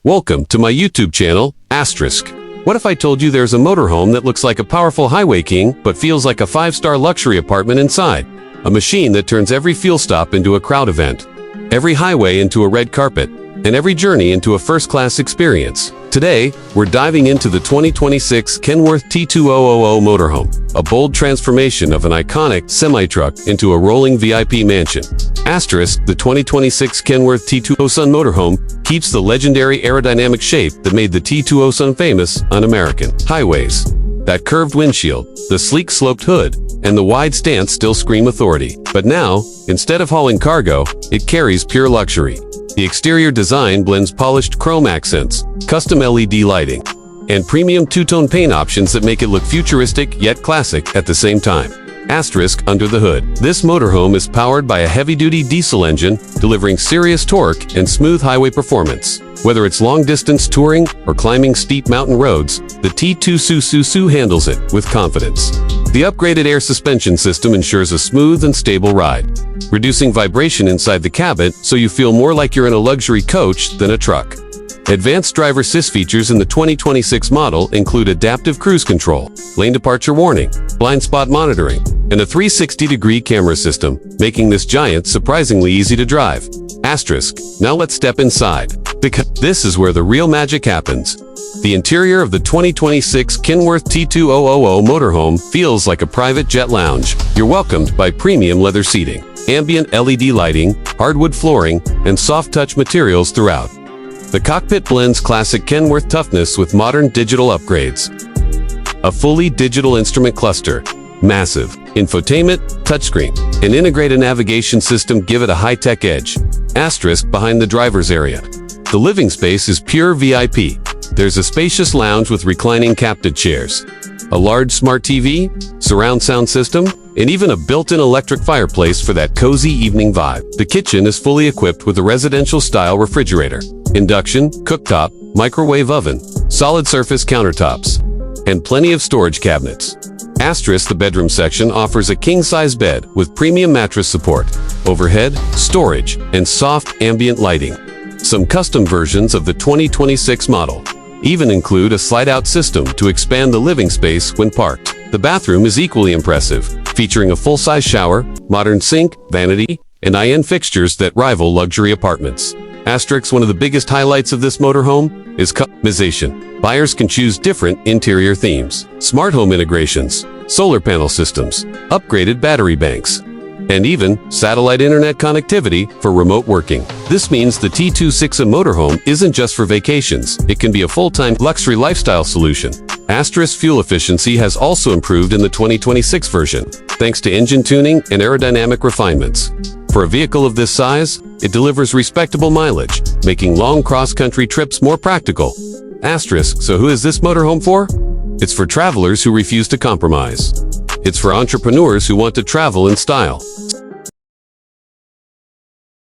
Welcome to my YouTube channel, Asterisk. What if I told you there's a motorhome that looks like a powerful highway king, but feels like a 5-star luxury apartment inside? A machine that turns every fuel stop into a crowd event, every highway into a red carpet, and every journey into a first-class experience. Today, we're diving into the 2026 Kenworth T2000 Motorhome, a bold transformation of an iconic semi-truck into a rolling VIP mansion. Asterisk, the 2026 Kenworth T2000 Motorhome keeps the legendary aerodynamic shape that made the T2000 famous on American highways. That curved windshield, the sleek sloped hood, and the wide stance still scream authority. But now, instead of hauling cargo, it carries pure luxury. The exterior design blends polished chrome accents, custom LED lighting, and premium two-tone paint options that make it look futuristic yet classic at the same time. Asterisk, under the hood. This motorhome is powered by a heavy-duty diesel engine, delivering serious torque and smooth highway performance. Whether it's long-distance touring or climbing steep mountain roads, the T2000 handles it with confidence. The upgraded air suspension system ensures a smooth and stable ride, reducing vibration inside the cabin so you feel more like you're in a luxury coach than a truck. Advanced driver assist features in the 2026 model include adaptive cruise control, lane departure warning, blind spot monitoring, and a 360-degree camera system, making this giant surprisingly easy to drive. Asterisk, now let's step inside, because this is where the real magic happens. The interior of the 2026 Kenworth T2000 Motorhome feels like a private jet lounge. You're welcomed by premium leather seating, ambient LED lighting, hardwood flooring, and soft-touch materials throughout. The cockpit blends classic Kenworth toughness with modern digital upgrades. A fully digital instrument cluster, massive infotainment, touchscreen, and integrated navigation system give it a high-tech edge. Asterisk, behind the driver's area. The living space is pure VIP. There's a spacious lounge with reclining captain chairs, a large smart TV, surround sound system, and even a built-in electric fireplace for that cozy evening vibe. The kitchen is fully equipped with a residential-style refrigerator, induction, cooktop, microwave oven, solid surface countertops, and plenty of storage cabinets. Asterisk, the bedroom section offers a king-size bed with premium mattress support, overhead, storage, and soft ambient lighting. Some custom versions of the 2026 model even include a slide-out system to expand the living space when parked. The bathroom is equally impressive, featuring a full-size shower, modern sink, vanity, and in fixtures that rival luxury apartments. Asterisk, one of the biggest highlights of this motorhome is customization. Buyers can choose different interior themes, smart home integrations, solar panel systems, upgraded battery banks, and even satellite internet connectivity for remote working. This means the T2000 Motorhome isn't just for vacations, it can be a full-time luxury lifestyle solution. Asterisk, fuel efficiency has also improved in the 2026 version, thanks to engine tuning and aerodynamic refinements. For a vehicle of this size, it delivers respectable mileage, making long cross-country trips more practical. Asterisk, so who is this motorhome for? It's for travelers who refuse to compromise. It's for entrepreneurs who want to travel in style.